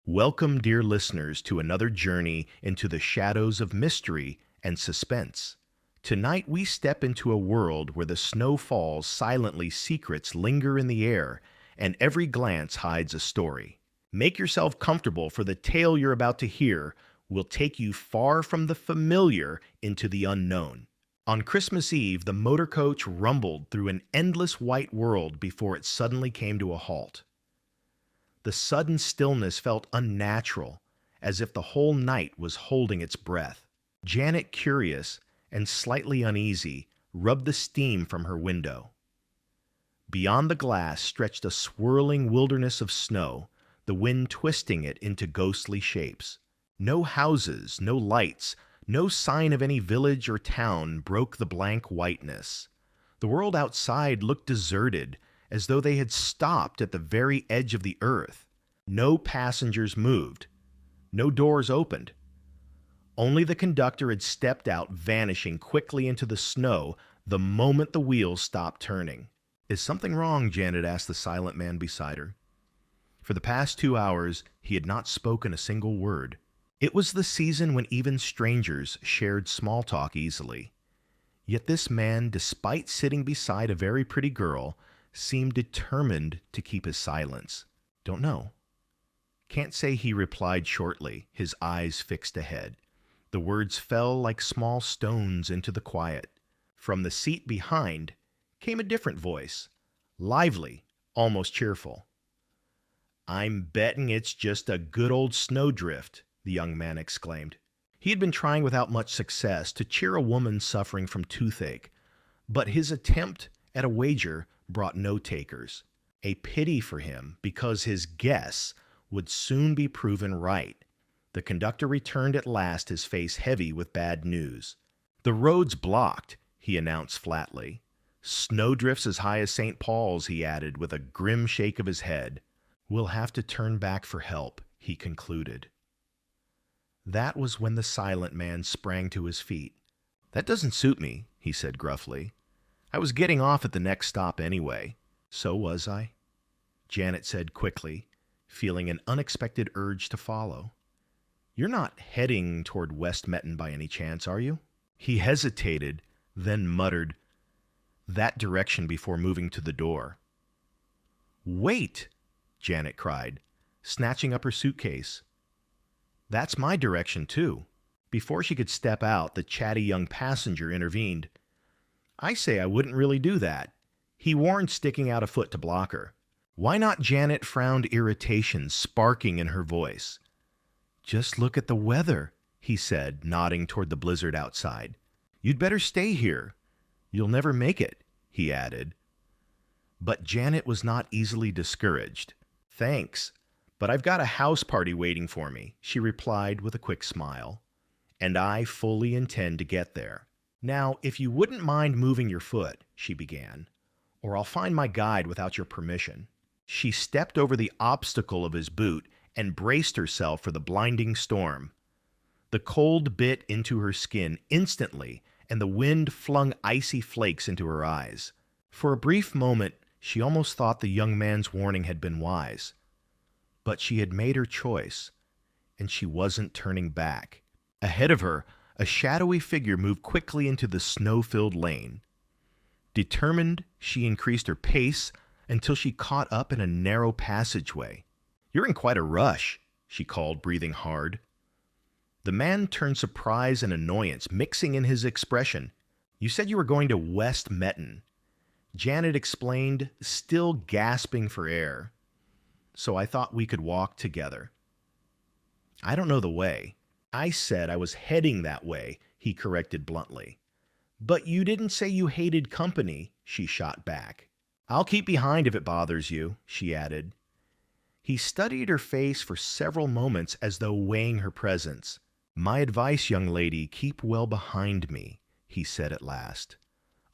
Welcome, dear listeners, to another journey into the shadows of mystery and suspense. Tonight, we step into a world where the snow falls silently, secrets linger in the air, and every glance hides a story. Make yourself comfortable, for the tale you're about to hear will take you far from the familiar into the unknown. On Christmas Eve, the motor coach rumbled through an endless white world before it suddenly came to a halt. The sudden stillness felt unnatural, as if the whole night was holding its breath. Janet, curious and slightly uneasy, rubbed the steam from her window. Beyond the glass stretched a swirling wilderness of snow, the wind twisting it into ghostly shapes. No houses, no lights, no sign of any village or town broke the blank whiteness. The world outside looked deserted, as though they had stopped at the very edge of the earth. No passengers moved. No doors opened. Only the conductor had stepped out, vanishing quickly into the snow the moment the wheels stopped turning. "Is something wrong?" Janet asked the silent man beside her. For the past 2 hours, he had not spoken a single word. It was the season when even strangers shared small talk easily. Yet this man, despite sitting beside a very pretty girl, seemed determined to keep his silence. "Don't know." "Can't say," he replied shortly, his eyes fixed ahead. The words fell like small stones into the quiet. From the seat behind came a different voice, lively, almost cheerful. "I'm betting it's just a good old snowdrift," the young man exclaimed. He had been trying without much success to cheer a woman suffering from toothache, but his attempt at a wager brought no takers. A pity for him, because his guess would soon be proven right. The conductor returned at last, his face heavy with bad news. "The road's blocked," he announced flatly. "Snowdrifts as high as St. Paul's," he added with a grim shake of his head. "We'll have to turn back for help," he concluded. That was when the silent man sprang to his feet. "That doesn't suit me," he said gruffly. "I was getting off at the next stop anyway." "So was I," Janet said quickly, feeling an unexpected urge to follow. "You're not heading toward West Metten by any chance, are you?" He hesitated, then muttered that direction before moving to the door. "Wait!" Janet cried, snatching up her suitcase. "That's my direction, too." Before she could step out, the chatty young passenger intervened. "I say I wouldn't really do that," he warned, sticking out a foot to block her. "Why not?" Janet frowned, irritation sparking in her voice. "Just look at the weather," he said, nodding toward the blizzard outside. "You'd better stay here. You'll never make it," he added. But Janet was not easily discouraged. "Thanks, but I've got a house party waiting for me," she replied with a quick smile. "And I fully intend to get there." "Now, if you wouldn't mind moving your foot," she began, "or I'll find my guide without your permission." She stepped over the obstacle of his boot and braced herself for the blinding storm. The cold bit into her skin instantly, and the wind flung icy flakes into her eyes. For a brief moment, she almost thought the young man's warning had been wise. But she had made her choice, and she wasn't turning back. Ahead of her, a shadowy figure moved quickly into the snow-filled lane. Determined, she increased her pace until she caught up in a narrow passageway. "You're in quite a rush," she called, breathing hard. The man turned surprise and annoyance mixing in his expression. "You said you were going to West Metten," Janet explained, still gasping for air. "So I thought we could walk together." "I don't know the way." "I said I was heading that way," he corrected bluntly. "But you didn't say you hated company," she shot back. "I'll keep behind if it bothers you," she added. He studied her face for several moments as though weighing her presence. "My advice, young lady, keep well behind me," he said at last.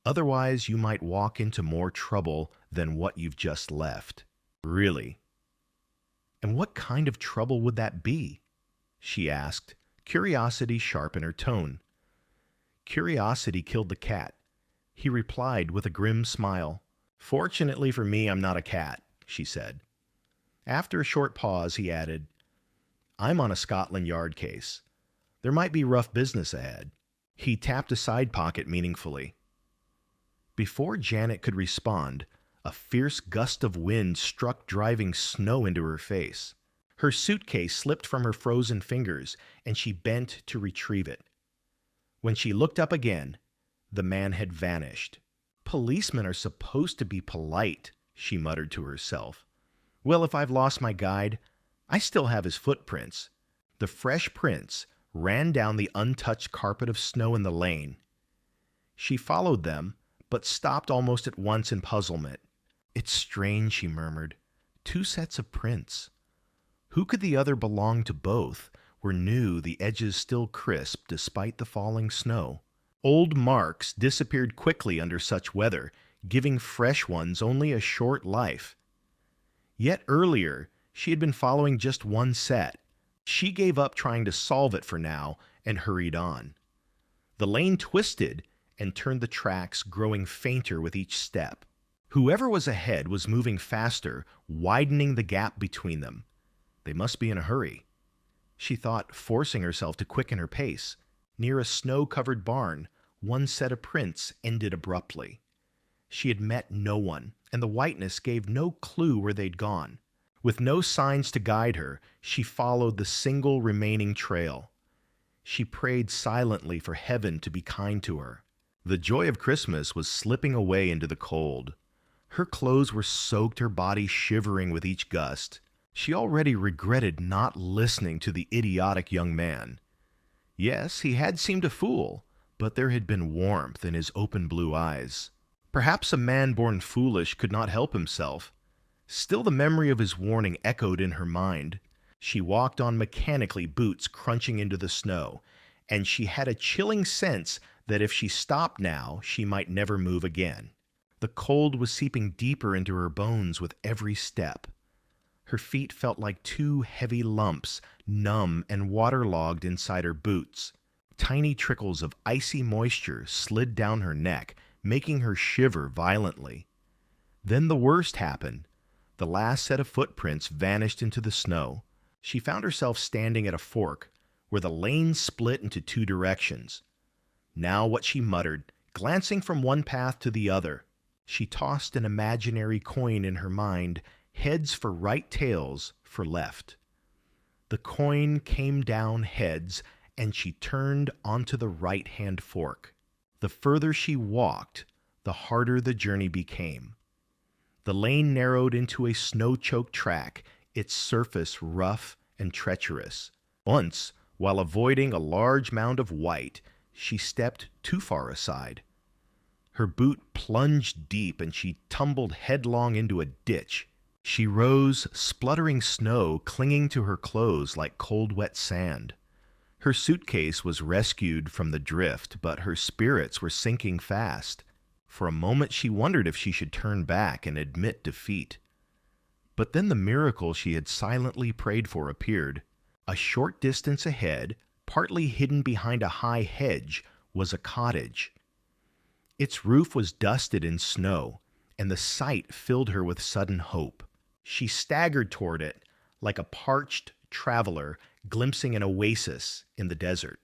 "Otherwise, you might walk into more trouble than what you've just left." "Really? And what kind of trouble would that be?" she asked, curiosity sharp in her tone. "Curiosity killed the cat," he replied with a grim smile. "Fortunately for me, I'm not a cat," she said. After a short pause, he added, I'm on a Scotland Yard case. There might be rough business ahead." He tapped a side pocket meaningfully. Before Janet could respond, a fierce gust of wind struck driving snow into her face. Her suitcase slipped from her frozen fingers, and she bent to retrieve it. When she looked up again, the man had vanished. "Policemen are supposed to be polite," she muttered to herself. "Well, if I've lost my guide, I still have his footprints." The fresh prints ran down the untouched carpet of snow in the lane. She followed them, but stopped almost at once in puzzlement. "It's strange," she murmured. "Two sets of prints. Who could the other belong to? Both were new, the edges still crisp despite the falling snow. Old marks disappeared quickly under such weather, giving fresh ones only a short life. Yet earlier, she had been following just one set. She gave up trying to solve it for now and hurried on. The lane twisted and turned the tracks, growing fainter with each step. Whoever was ahead was moving faster, widening the gap between them. They must be in a hurry, she thought, forcing herself to quicken her pace. Near a snow-covered barn, one set of prints ended abruptly. She had met no one, and the whiteness gave no clue where they'd gone. With no signs to guide her, she followed the single remaining trail. She prayed silently for heaven to be kind to her. The joy of Christmas was slipping away into the cold. Her clothes were soaked, her body shivering with each gust. She already regretted not listening to the idiotic young man. Yes, he had seemed a fool, but there had been warmth in his open blue eyes. Perhaps a man born foolish could not help himself. Still, the memory of his warning echoed in her mind. She walked on mechanically, boots crunching into the snow, and she had a chilling sense that if she stopped now, she might never move again. The cold was seeping deeper into her bones with every step. Her feet felt like two heavy lumps, numb and waterlogged inside her boots. Tiny trickles of icy moisture slid down her neck, making her shiver violently. Then the worst happened. The last set of footprints vanished into the snow. She found herself standing at a fork, where the lane split into two directions. Now what she muttered, glancing from one path to the other. She tossed an imaginary coin in her mind, heads for right, tails for left. The coin came down heads, and she turned onto the right-hand fork. The further she walked, the harder the journey became. The lane narrowed into a snow-choked track, its surface rough and treacherous. Once, while avoiding a large mound of white, she stepped too far aside. Her boot plunged deep, and she tumbled headlong into a ditch. She rose, spluttering snow clinging to her clothes like cold, wet sand. Her suitcase was rescued from the drift, but her spirits were sinking fast. For a moment she wondered if she should turn back and admit defeat. But then the miracle she had silently prayed for appeared. A short distance ahead, partly hidden behind a high hedge, was a cottage. Its roof was dusted in snow, and the sight filled her with sudden hope. She staggered toward it, like a parched traveler glimpsing an oasis in the desert.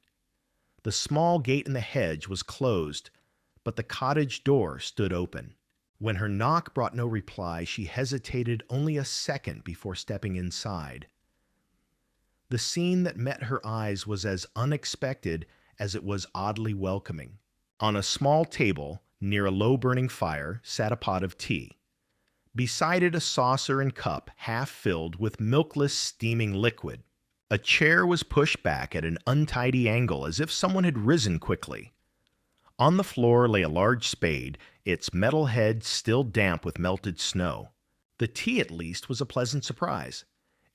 The small gate in the hedge was closed, but the cottage door stood open. When her knock brought no reply, she hesitated only a second before stepping inside. The scene that met her eyes was as unexpected as it was oddly welcoming. On a small table, near a low-burning fire, sat a pot of tea. Beside it, a saucer and cup half filled with milkless, steaming liquid. A chair was pushed back at an untidy angle, as if someone had risen quickly. On the floor lay a large spade, its metal head still damp with melted snow. The tea, at least, was a pleasant surprise.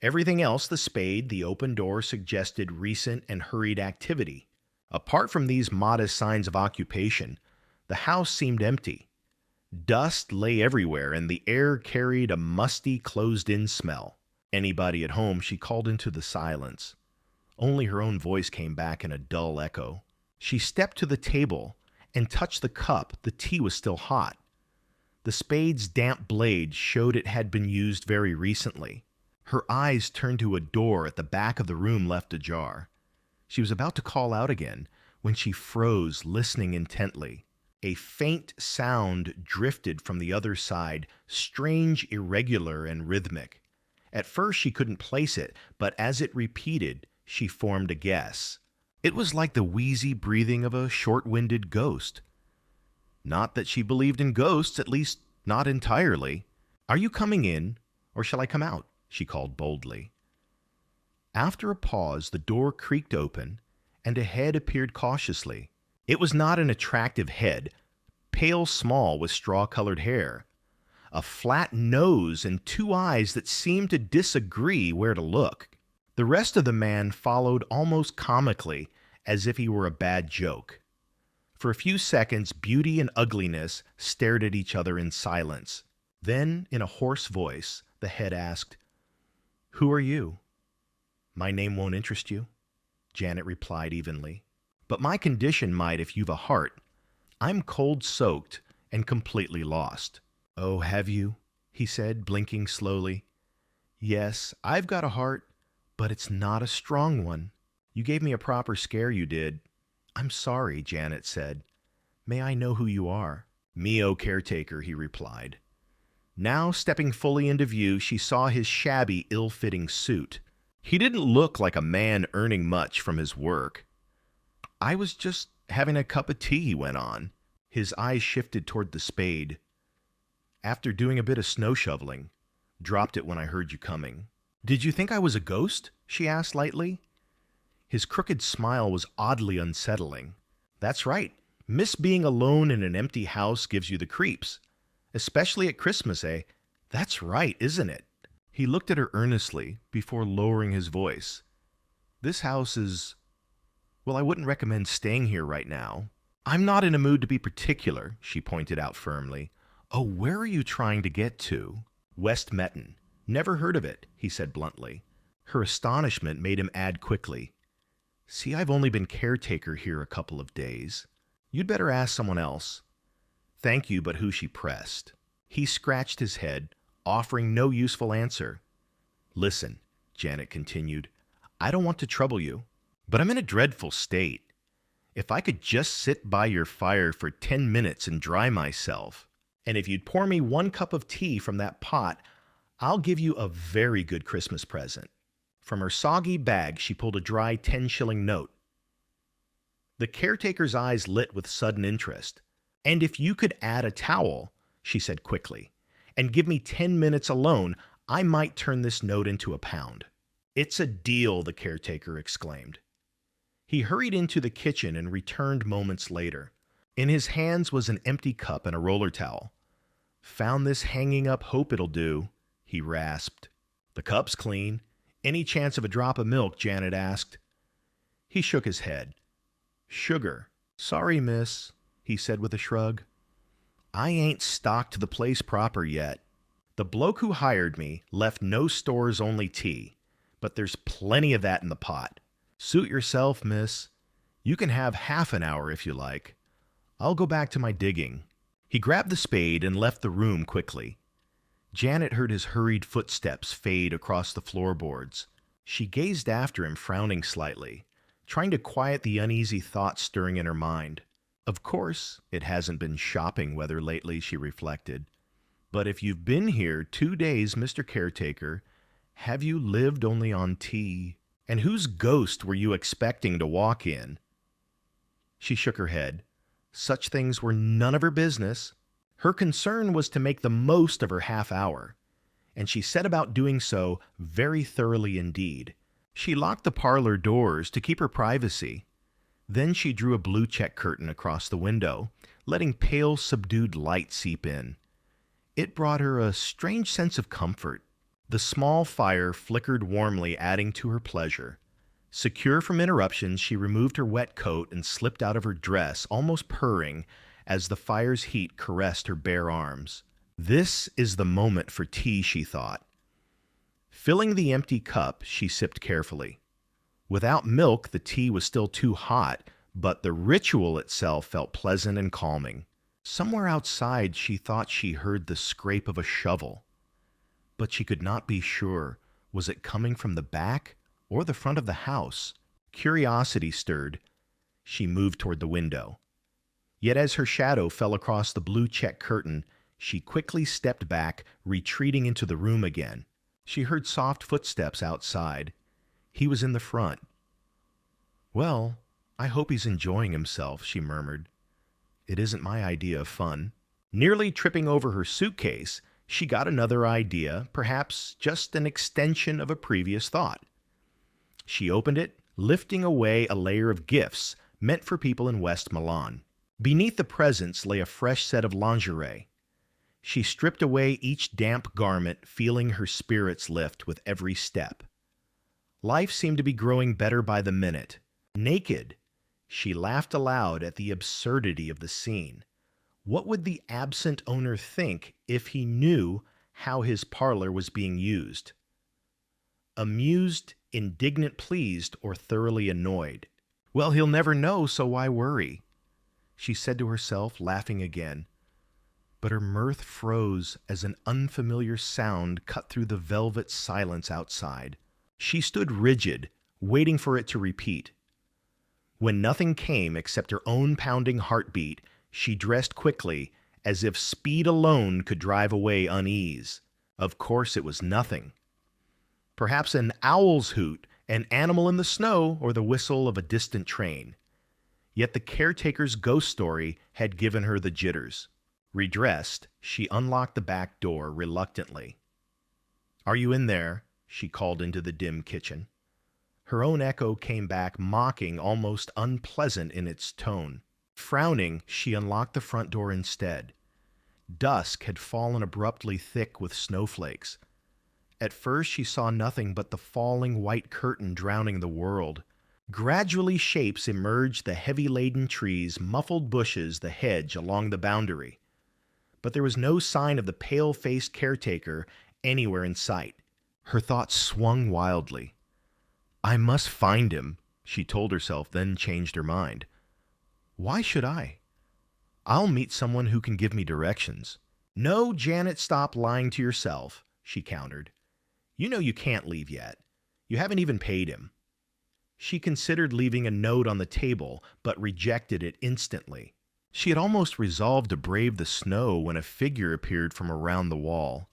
Everything else, the spade, the open door, suggested recent and hurried activity. Apart from these modest signs of occupation, the house seemed empty. Dust lay everywhere, and the air carried a musty, closed-in smell. Anybody at home, she called into the silence. Only her own voice came back in a dull echo. She stepped to the table and touched the cup. The tea was still hot. The spade's damp blade showed it had been used very recently. Her eyes turned to a door at the back of the room left ajar. She was about to call out again when she froze, listening intently. A faint sound drifted from the other side, strange, irregular, and rhythmic. At first she couldn't place it, but as it repeated, she formed a guess. It was like the wheezy breathing of a short-winded ghost. Not that she believed in ghosts, at least not entirely. "Are you coming in, or shall I come out?" she called boldly. After a pause, the door creaked open, and a head appeared cautiously. It was not an attractive head, pale small with straw-colored hair, a flat nose and two eyes that seemed to disagree where to look. The rest of the man followed almost comically, as if he were a bad joke. For a few seconds, beauty and ugliness stared at each other in silence. Then, in a hoarse voice, the head asked, "Who are you?" "My name won't interest you," Janet replied evenly. "But my condition might if you've a heart. I'm cold-soaked and completely lost." "Oh, have you?" he said, blinking slowly. "Yes, I've got a heart, but it's not a strong one. You gave me a proper scare, you did." "I'm sorry," Janet said. "May I know who you are?" "Mio Caretaker," he replied. Now, stepping fully into view, she saw his shabby, ill-fitting suit. He didn't look like a man earning much from his work. "I was just having a cup of tea," he went on. His eyes shifted toward the spade. "After doing a bit of snow shoveling. Dropped it when I heard you coming." "Did you think I was a ghost?" she asked lightly. His crooked smile was oddly unsettling. "That's right. Miss being alone in an empty house gives you the creeps. Especially at Christmas, eh? That's right, isn't it?" He looked at her earnestly before lowering his voice. "This house is... well, I wouldn't recommend staying here right now." "I'm not in a mood to be particular," she pointed out firmly. "Oh, where are you trying to get to?" "West Metten. Never heard of it," he said bluntly. Her astonishment made him add quickly, "See, I've only been caretaker here a couple of days. You'd better ask someone else." "Thank you, but who?" she pressed. He scratched his head, offering no useful answer. "Listen," Janet continued, "I don't want to trouble you, but I'm in a dreadful state. If I could just sit by your fire for 10 minutes and dry myself, and if you'd pour me 1 cup of tea from that pot, I'll give you a very good Christmas present." From her soggy bag, she pulled a dry 10-shilling note. The caretaker's eyes lit with sudden interest. "And if you could add a towel," she said quickly, "and give me 10 minutes alone, I might turn this note into £1." "It's a deal," the caretaker exclaimed. He hurried into the kitchen and returned moments later. In his hands was an empty cup and a roller towel. "Found this hanging up, hope it'll do," he rasped. "The cup's clean. Any chance of a drop of milk?" Janet asked. He shook his head. "Sugar. Sorry, miss," he said with a shrug. "I ain't stocked the place proper yet. The bloke who hired me left no stores, only tea, but there's plenty of that in the pot. Suit yourself, miss. You can have half an hour if you like. I'll go back to my digging." He grabbed the spade and left the room quickly. Janet heard his hurried footsteps fade across the floorboards. She gazed after him, frowning slightly, trying to quiet the uneasy thoughts stirring in her mind. Of course, it hasn't been shopping weather lately, she reflected. But if you've been here 2 days, Mr. Caretaker, have you lived only on tea? And whose ghost were you expecting to walk in? She shook her head. Such things were none of her business. Her concern was to make the most of her half hour, and she set about doing so very thoroughly indeed. She locked the parlor doors to keep her privacy. Then she drew a blue check curtain across the window, letting pale, subdued light seep in. It brought her a strange sense of comfort. The small fire flickered warmly, adding to her pleasure. Secure from interruptions, she removed her wet coat and slipped out of her dress, almost purring, as the fire's heat caressed her bare arms. This is the moment for tea, she thought. Filling the empty cup, she sipped carefully. Without milk, the tea was still too hot, but the ritual itself felt pleasant and calming. Somewhere outside, she thought she heard the scrape of a shovel, but she could not be sure. Was it coming from the back or the front of the house? Curiosity stirred. She moved toward the window. Yet as her shadow fell across the blue check curtain, she quickly stepped back, retreating into the room again. She heard soft footsteps outside. He was in the front. "Well, I hope he's enjoying himself," she murmured. "It isn't my idea of fun." Nearly tripping over her suitcase, she got another idea, perhaps just an extension of a previous thought. She opened it, lifting away a layer of gifts meant for people in West Milan. Beneath the presents lay a fresh set of lingerie. She stripped away each damp garment, feeling her spirits lift with every step. Life seemed to be growing better by the minute. Naked, she laughed aloud at the absurdity of the scene. What would the absent owner think if he knew how his parlor was being used? Amused, indignant, pleased, or thoroughly annoyed? Well, he'll never know, so why worry? She said to herself, laughing again. But her mirth froze as an unfamiliar sound cut through the velvet silence outside. She stood rigid, waiting for it to repeat. When nothing came except her own pounding heartbeat, she dressed quickly, as if speed alone could drive away unease. Of course it was nothing. Perhaps an owl's hoot, an animal in the snow, or the whistle of a distant train. Yet the caretaker's ghost story had given her the jitters. Redressed, she unlocked the back door reluctantly. "Are you in there?" she called into the dim kitchen. Her own echo came back, mocking, almost unpleasant in its tone. Frowning, she unlocked the front door instead. Dusk had fallen abruptly thick with snowflakes. At first she saw nothing but the falling white curtain drowning the world. Gradually shapes emerged, the heavy-laden trees, muffled bushes, the hedge along the boundary. But there was no sign of the pale-faced caretaker anywhere in sight. Her thoughts swung wildly. "I must find him," she told herself, then changed her mind. "Why should I? I'll meet someone who can give me directions." "No, Janet, stop lying to yourself," she countered. "You know you can't leave yet. You haven't even paid him." She considered leaving a note on the table, but rejected it instantly. She had almost resolved to brave the snow when a figure appeared from around the wall.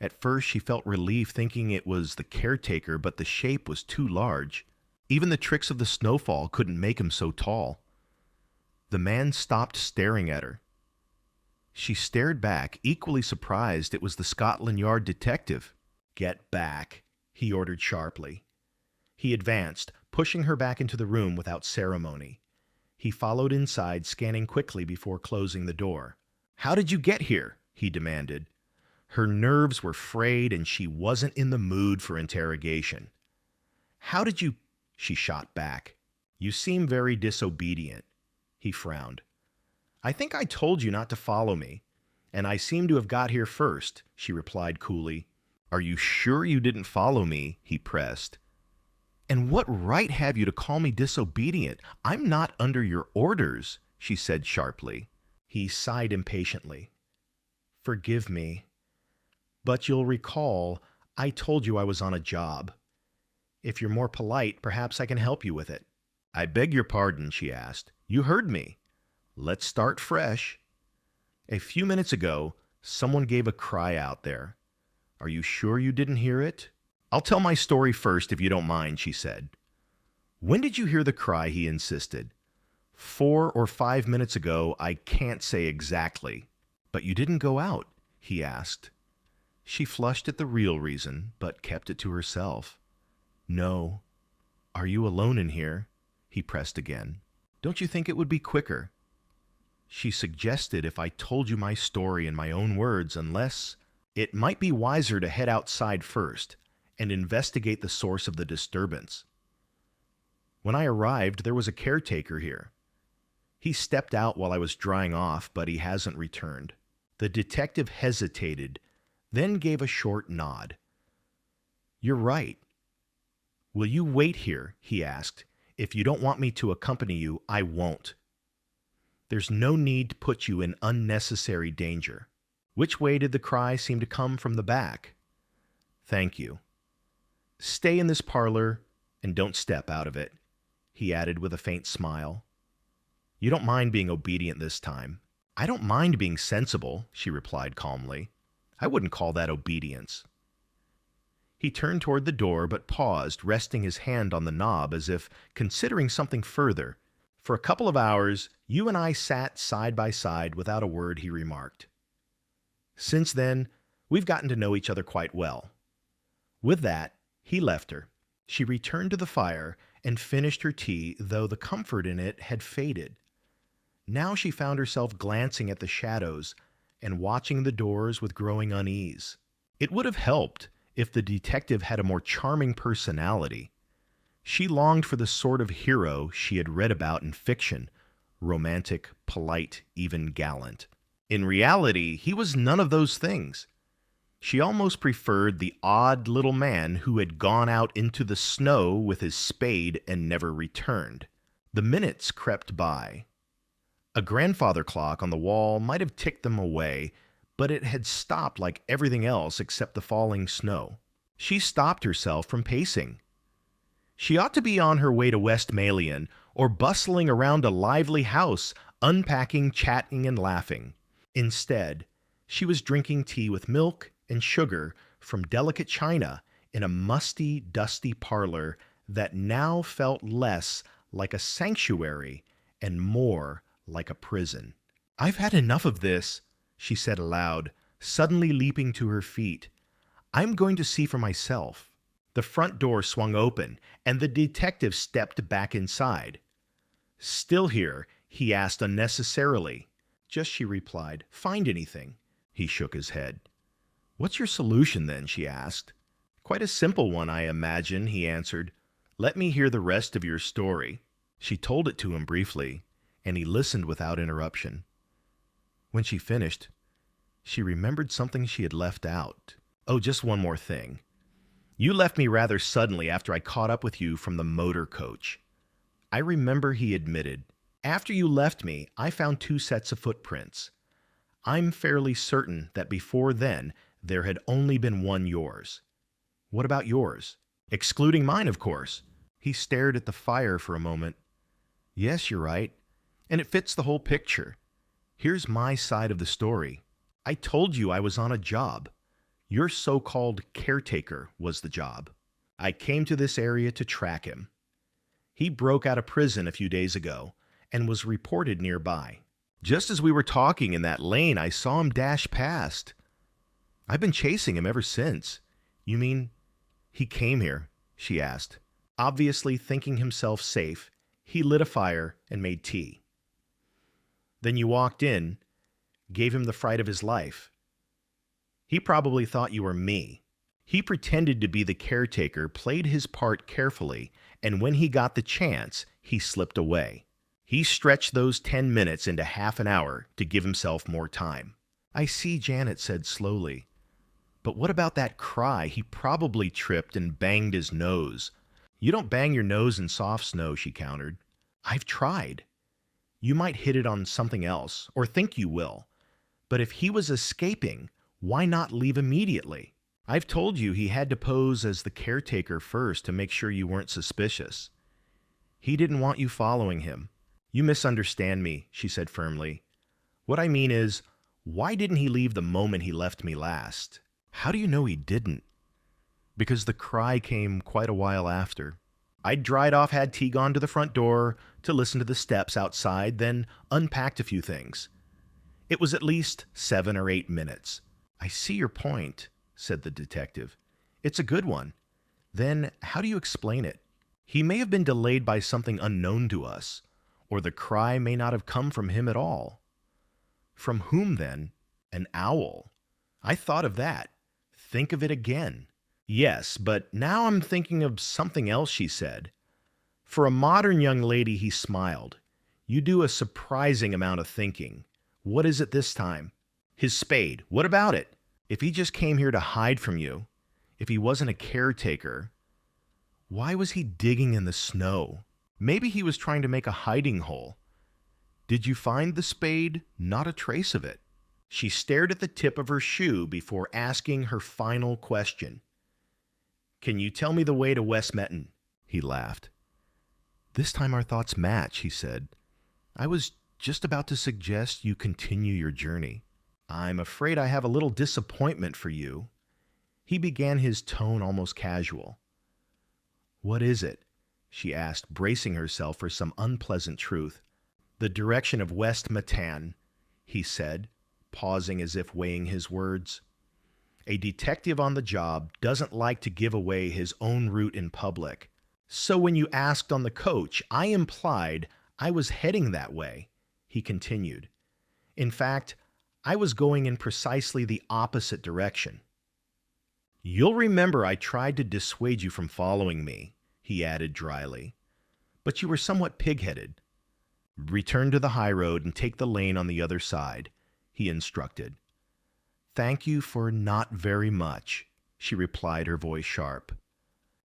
At first she felt relief, thinking it was the caretaker, but the shape was too large. Even the tricks of the snowfall couldn't make him so tall. The man stopped staring at her. She stared back, equally surprised it was the Scotland Yard detective. "Get back," he ordered sharply. He advanced, pushing her back into the room without ceremony. He followed inside, scanning quickly before closing the door. "How did you get here?" he demanded. Her nerves were frayed, and she wasn't in the mood for interrogation. "How did you—" she shot back. "You seem very disobedient." He frowned. "I think I told you not to follow me, and I seem to have got here first," she replied coolly. "Are you sure you didn't follow me?" he pressed. "And what right have you to call me disobedient? I'm not under your orders," she said sharply. He sighed impatiently. "Forgive me. But you'll recall, I told you I was on a job. If you're more polite, perhaps I can help you with it." "I beg your pardon," she asked. "You heard me. Let's start fresh." "A few minutes ago, someone gave a cry out there. Are you sure you didn't hear it?" "I'll tell my story first, if you don't mind," she said. "When did you hear the cry?" he insisted. 4 or 5 minutes ago, I can't say exactly." "But you didn't go out?" he asked. She flushed at the real reason, but kept it to herself. "No. Are you alone in here?" he pressed again. "Don't you think it would be quicker?" She suggested if I told you my story in my own words, unless it might be wiser to head outside first and investigate the source of the disturbance. When I arrived, there was a caretaker here. He stepped out while I was drying off, but he hasn't returned. The detective hesitated, then gave a short nod. "You're right. Will you wait here?" he asked. "If you don't want me to accompany you, I won't. There's no need to put you in unnecessary danger." "Which way did the cry seem to come from the back?" "Thank you." Stay in this parlor and don't step out of it, he added with a faint smile. You don't mind being obedient this time. I don't mind being sensible, she replied calmly. I wouldn't call that obedience. He turned toward the door but paused, resting his hand on the knob as if considering something further. For a couple of hours, you and I sat side by side without a word, he remarked. Since then, we've gotten to know each other quite well. With that, he left her. She returned to the fire and finished her tea, though the comfort in it had faded. Now she found herself glancing at the shadows and watching the doors with growing unease. It would have helped if the detective had a more charming personality. She longed for the sort of hero she had read about in fiction, romantic, polite, even gallant. In reality, he was none of those things. She almost preferred the odd little man who had gone out into the snow with his spade and never returned. The minutes crept by. A grandfather clock on the wall might have ticked them away, but it had stopped like everything else except the falling snow. She stopped herself from pacing. She ought to be on her way to Westmalion or bustling around a lively house, unpacking, chatting, and laughing. Instead, she was drinking tea with milk and sugar from delicate china in a musty, dusty parlor that now felt less like a sanctuary and more like a prison. I've had enough of this, she said aloud, suddenly leaping to her feet. I'm going to see for myself. The front door swung open, and the detective stepped back inside. Still here, he asked unnecessarily. Just, she replied. Find anything? He shook his head. What's your solution, then? She asked. Quite a simple one, I imagine, he answered. Let me hear the rest of your story. She told it to him briefly, and he listened without interruption. When she finished, she remembered something she had left out. Oh, just one more thing. You left me rather suddenly after I caught up with you from the motor coach. I remember, he admitted. After you left me, I found 2 sets of footprints. I'm fairly certain that before then, there had only been one yours. What about yours? Excluding mine, of course. He stared at the fire for a moment. Yes, you're right. And it fits the whole picture. Here's my side of the story. I told you I was on a job. Your so-called caretaker was the job. I came to this area to track him. He broke out of prison a few days ago and was reported nearby. Just as we were talking in that lane, I saw him dash past. I've been chasing him ever since. You mean he came here? She asked. Obviously thinking himself safe, he lit a fire and made tea. Then you walked in, gave him the fright of his life. He probably thought you were me. He pretended to be the caretaker, played his part carefully, and when he got the chance, he slipped away. He stretched those 10 minutes into half an hour to give himself more time. I see, Janet said slowly. But what about that cry? He probably tripped and banged his nose. You don't bang your nose in soft snow, she countered. I've tried. You might hit it on something else, or think you will. But if he was escaping, why not leave immediately? I've told you he had to pose as the caretaker first to make sure you weren't suspicious. He didn't want you following him. You misunderstand me, she said firmly. What I mean is, why didn't he leave the moment he left me last? How do you know he didn't? Because the cry came quite a while after. I'd dried off, had tea, gone to the front door to listen to the steps outside, then unpacked a few things. It was at least 7 or 8 minutes. I see your point, said the detective. It's a good one. Then how do you explain it? He may have been delayed by something unknown to us, or the cry may not have come from him at all. From whom, then? An owl. I thought of that. Think of it again. Yes, but now I'm thinking of something else, she said. For a modern young lady, he smiled. You do a surprising amount of thinking. What is it this time? His spade. What about it? If he just came here to hide from you, if he wasn't a caretaker, why was he digging in the snow? Maybe he was trying to make a hiding hole. Did you find the spade? Not a trace of it. She stared at the tip of her shoe before asking her final question. Can you tell me the way to West Metten? He laughed. This time our thoughts match, he said. I was just about to suggest you continue your journey. I'm afraid I have a little disappointment for you. He began, his tone almost casual. What is it? She asked, bracing herself for some unpleasant truth. The direction of West Metten, he said, pausing as if weighing his words. A detective on the job doesn't like to give away his own route in public. So when you asked on the coach, I implied I was heading that way, he continued. In fact, I was going in precisely the opposite direction. You'll remember I tried to dissuade you from following me, he added dryly. But you were somewhat pig-headed. Return to the high road and take the lane on the other side, he instructed. Thank you for not very much, she replied, her voice sharp.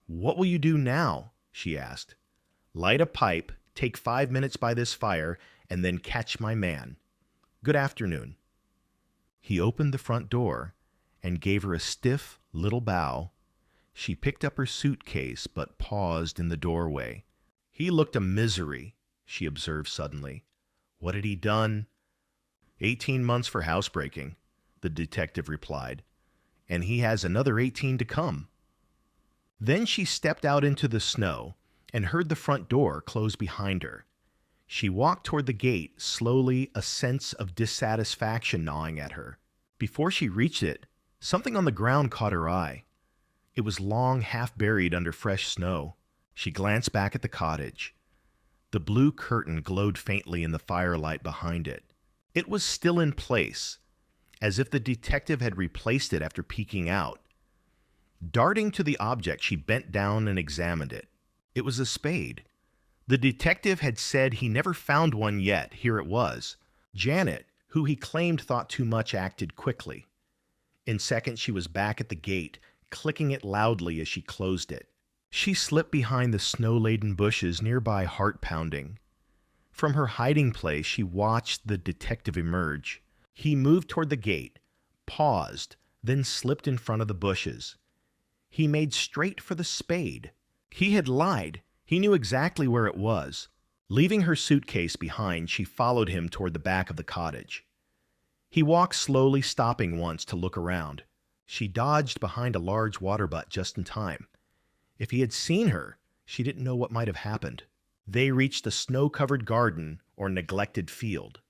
What will you do now? She asked. Light a pipe, take 5 minutes by this fire, and then catch my man. Good afternoon. He opened the front door and gave her a stiff little bow. She picked up her suitcase but paused in the doorway. He looked a misery, she observed suddenly. What had he done? 18 months for housebreaking, the detective replied, and he has another 18 to come. Then she stepped out into the snow and heard the front door close behind her. She walked toward the gate, slowly, a sense of dissatisfaction gnawing at her. Before she reached it, something on the ground caught her eye. It was long, half buried under fresh snow. She glanced back at the cottage. The blue curtain glowed faintly in the firelight behind it. It was still in place, as if the detective had replaced it after peeking out. Darting to the object, she bent down and examined it. It was a spade. The detective had said he never found one yet. Here it was. Janet, who he claimed thought too much, acted quickly. In seconds, she was back at the gate, clicking it loudly as she closed it. She slipped behind the snow-laden bushes nearby, heart-pounding. From her hiding place, she watched the detective emerge. He moved toward the gate, paused, then slipped in front of the bushes. He made straight for the spade. He had lied. He knew exactly where it was. Leaving her suitcase behind, she followed him toward the back of the cottage. He walked slowly, stopping once to look around. She dodged behind a large water butt just in time. If he had seen her, she didn't know what might have happened. They reached a snow-covered garden or neglected field.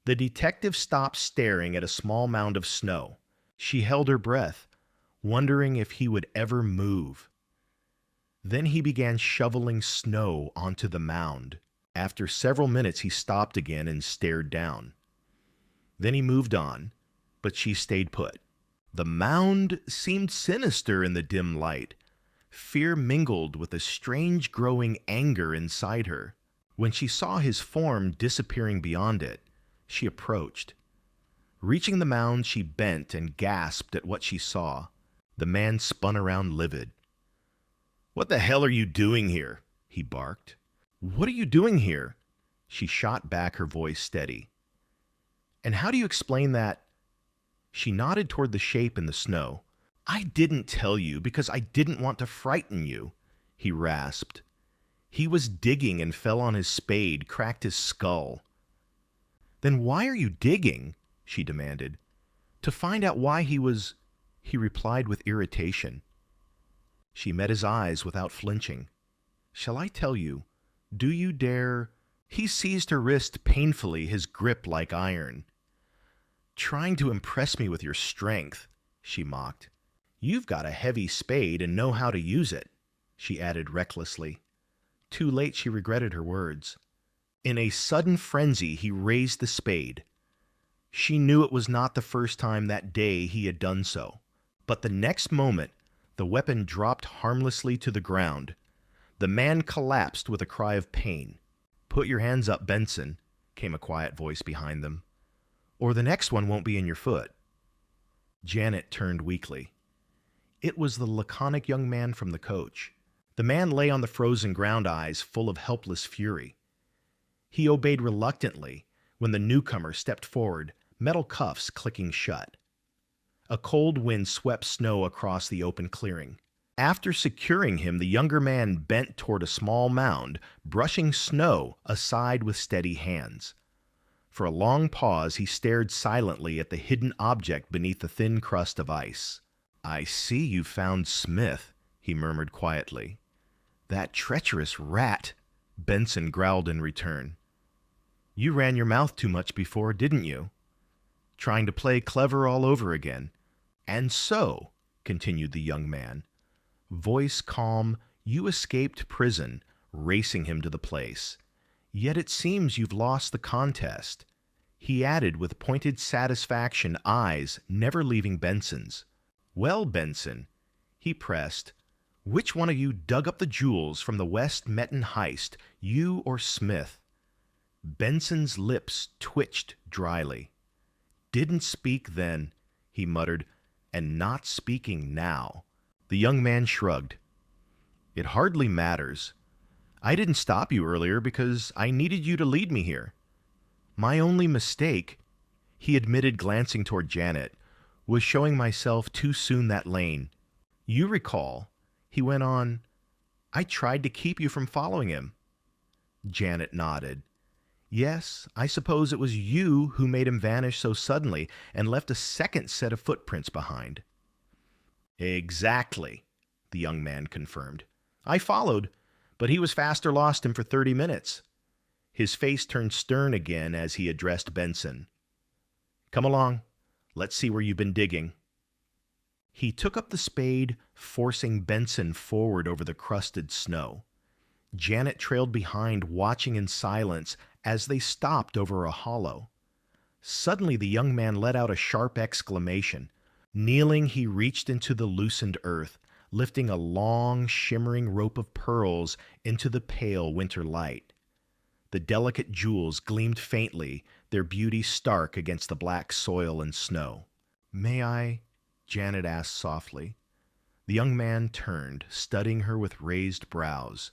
The detective stopped, staring at a small mound of snow. She held her breath, wondering if he would ever move. Then he began shoveling snow onto the mound. After several minutes, he stopped again and stared down. Then he moved on, but she stayed put. The mound seemed sinister in the dim light. Fear mingled with a strange growing anger inside her. When she saw his form disappearing beyond it, she approached. Reaching the mound, she bent and gasped at what she saw. The man spun around livid. "What the hell are you doing here?" he barked. "What are you doing here?" She shot back, her voice steady. "And how do you explain that?" She nodded toward the shape in the snow. "I didn't tell you because I didn't want to frighten you," he rasped. He was digging and fell on his spade, cracked his skull. "Then why are you digging?" she demanded. "To find out why he was," he replied with irritation. She met his eyes without flinching. "Shall I tell you? Do you dare?" He seized her wrist painfully, his grip like iron. "Trying to impress me with your strength," she mocked. "You've got a heavy spade and know how to use it," she added recklessly. Too late, she regretted her words. In a sudden frenzy, he raised the spade. She knew it was not the first time that day he had done so. But the next moment, the weapon dropped harmlessly to the ground. The man collapsed with a cry of pain. "Put your hands up, Benson," came a quiet voice behind them, "or the next one won't be in your foot." Janet turned weakly. It was the laconic young man from the coach. The man lay on the frozen ground, eyes full of helpless fury. He obeyed reluctantly when the newcomer stepped forward, metal cuffs clicking shut. A cold wind swept snow across the open clearing. After securing him, the younger man bent toward a small mound, brushing snow aside with steady hands. For a long pause, he stared silently at the hidden object beneath the thin crust of ice. "I see you found Smith," he murmured quietly. "That treacherous rat," Benson growled in return. "You ran your mouth too much before, didn't you? Trying to play clever all over again. And so," continued the young man, voice calm, "you escaped prison, racing him to the place. Yet it seems you've lost the contest." He added with pointed satisfaction, eyes never leaving Benson's. "Well, Benson," he pressed, "which one of you dug up the jewels from the West Metten heist, you or Smith?" Benson's lips twitched dryly. "Didn't speak then," he muttered, "and not speaking now." The young man shrugged. "It hardly matters. I didn't stop you earlier because I needed you to lead me here. My only mistake," he admitted, glancing toward Janet, "was showing myself too soon that lane. You recall," he went on, "I tried to keep you from following him." Janet nodded. "Yes, I suppose it was you who made him vanish so suddenly and left a second set of footprints behind." "Exactly," the young man confirmed. "I followed, but he was faster lost him for 30 minutes. His face turned stern again as he addressed Benson. "Come along. Let's see where you've been digging." He took up the spade, forcing Benson forward over the crusted snow. Janet trailed behind, watching in silence as they stopped over a hollow. Suddenly, the young man let out a sharp exclamation. Kneeling, he reached into the loosened earth, lifting a long, shimmering rope of pearls into the pale winter light. The delicate jewels gleamed faintly, their beauty stark against the black soil and snow. "May I?" Janet asked softly. The young man turned, studying her with raised brows.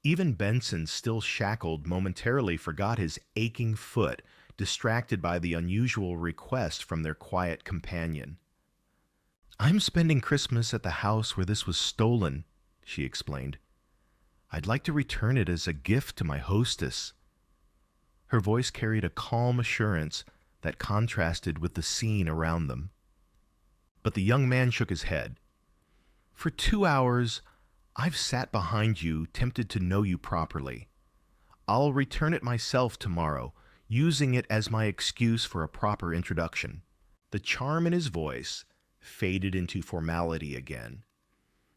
Even Benson, still shackled, momentarily forgot his aching foot, distracted by the unusual request from their quiet companion. "I'm spending Christmas at the house where this was stolen," she explained. "I'd like to return it as a gift to my hostess." Her voice carried a calm assurance that contrasted with the scene around them. But the young man shook his head. "For 2 hours, I've sat behind you, tempted to know you properly. I'll return it myself tomorrow, using it as my excuse for a proper introduction." The charm in his voice faded into formality again.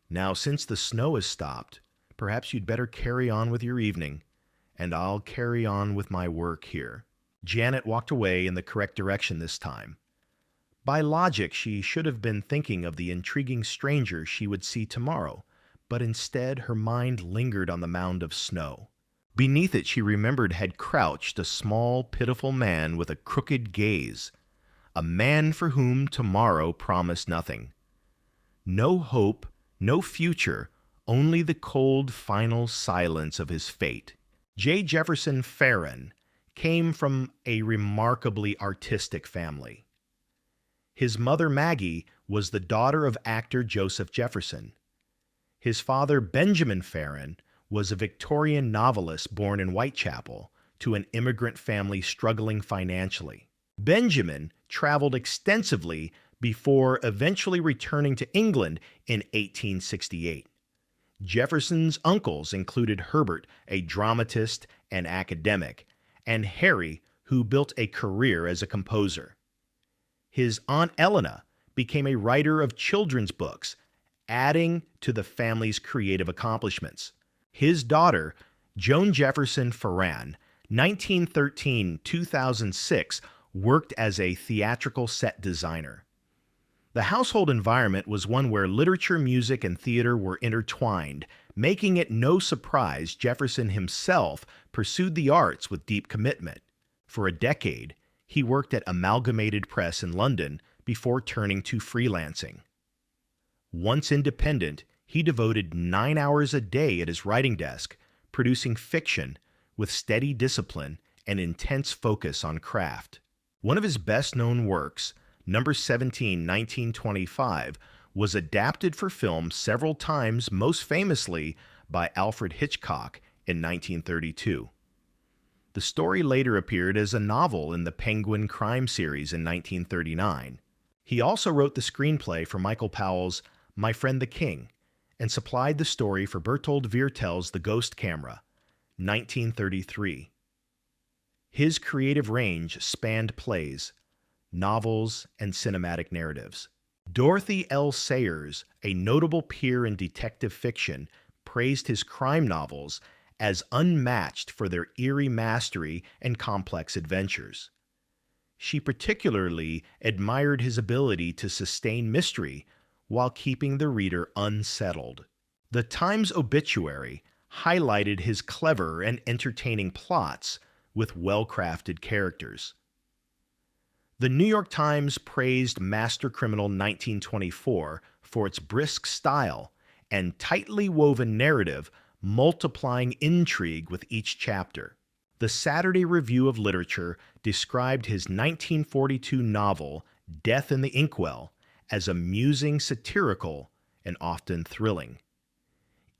"Now, since the snow has stopped, perhaps you'd better carry on with your evening, and I'll carry on with my work here." Janet walked away in the correct direction this time. By logic, she should have been thinking of the intriguing stranger she would see tomorrow, but instead her mind lingered on the mound of snow. Beneath it, she remembered, had crouched a small, pitiful man with a crooked gaze, a man for whom tomorrow promised nothing. No hope, no future, only the cold, final silence of his fate. Jefferson Farjeon came from a remarkably artistic family. His mother, Maggie, was the daughter of actor Joseph Jefferson. His father, Benjamin Farjeon, was a Victorian novelist born in Whitechapel to an immigrant family struggling financially. Benjamin traveled extensively before eventually returning to England in 1868. Jefferson's uncles included Herbert, a dramatist and academic, and Harry, who built a career as a composer. His Aunt Elena became a writer of children's books, adding to the family's creative accomplishments. His daughter, Joan Jefferson Farjeon, 1913-2006, worked as a theatrical set designer. The household environment was one where literature, music, and theater were intertwined, making it no surprise Jefferson himself pursued the arts with deep commitment. For a decade, he worked at Amalgamated Press in London before turning to freelancing. Once independent, he devoted 9 hours a day at his writing desk, producing fiction with steady discipline and intense focus on craft. One of his best-known works, Number 17, 1925, was adapted for film several times, most famously by Alfred Hitchcock in 1932. The story later appeared as a novel in the Penguin crime series in 1939. He also wrote the screenplay for Michael Powell's My Friend the King and supplied the story for Bertold Viertel's The Ghost Camera, 1933. His creative range spanned plays, novels, and cinematic narratives. Dorothy L. Sayers, a notable peer in detective fiction, praised his crime novels as unmatched for their eerie mastery and complex adventures. She particularly admired his ability to sustain mystery while keeping the reader unsettled. The Times Obituary highlighted his clever and entertaining plots with well-crafted characters. The New York Times praised Master Criminal 1924 for its brisk style and tightly woven narrative, multiplying intrigue with each chapter. The Saturday Review of Literature described his 1942 novel, Death in the Inkwell, as amusing, satirical, and often thrilling.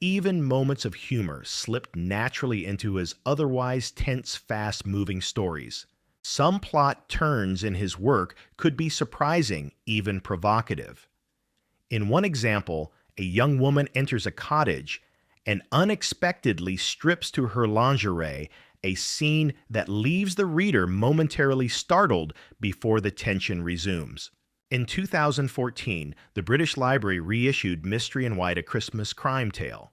Even moments of humor slipped naturally into his otherwise tense, fast-moving stories. Some plot turns in his work could be surprising, even provocative. In one example, a young woman enters a cottage and unexpectedly strips to her lingerie, a scene that leaves the reader momentarily startled before the tension resumes. In 2014, the British Library reissued Mystery in White: A Christmas Crime Tale.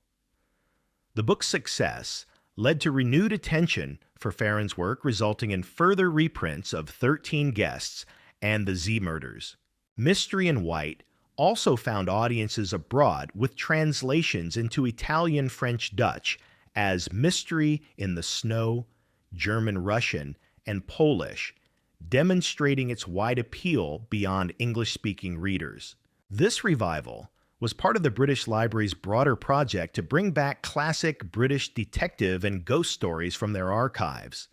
The book's success led to renewed attention for Farron's work, resulting in further reprints of 13 Guests and The Z Murders. Mystery in White also found audiences abroad with translations into Italian, French, Dutch as Mystery in the Snow, German, Russian, and Polish, demonstrating its wide appeal beyond English-speaking readers. This revival was part of the British Library's broader project to bring back classic British detective and ghost stories from their archives.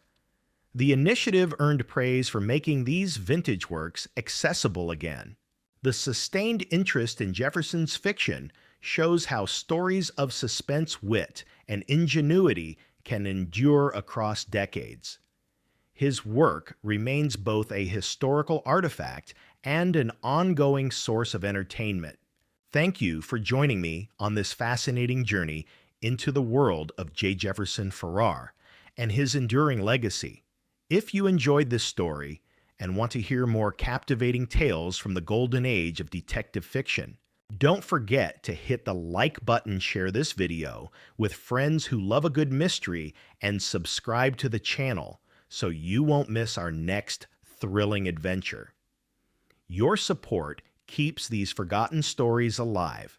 The initiative earned praise for making these vintage works accessible again. The sustained interest in Jefferson's fiction shows how stories of suspense, wit, and ingenuity can endure across decades. His work remains both a historical artifact and an ongoing source of entertainment. Thank you for joining me on this fascinating journey into the world of J. Jefferson Farrar and his enduring legacy. If you enjoyed this story and want to hear more captivating tales from the golden age of detective fiction, don't forget to hit the like button, share this video with friends who love a good mystery, and subscribe to the channel so you won't miss our next thrilling adventure. Your support keeps these forgotten stories alive.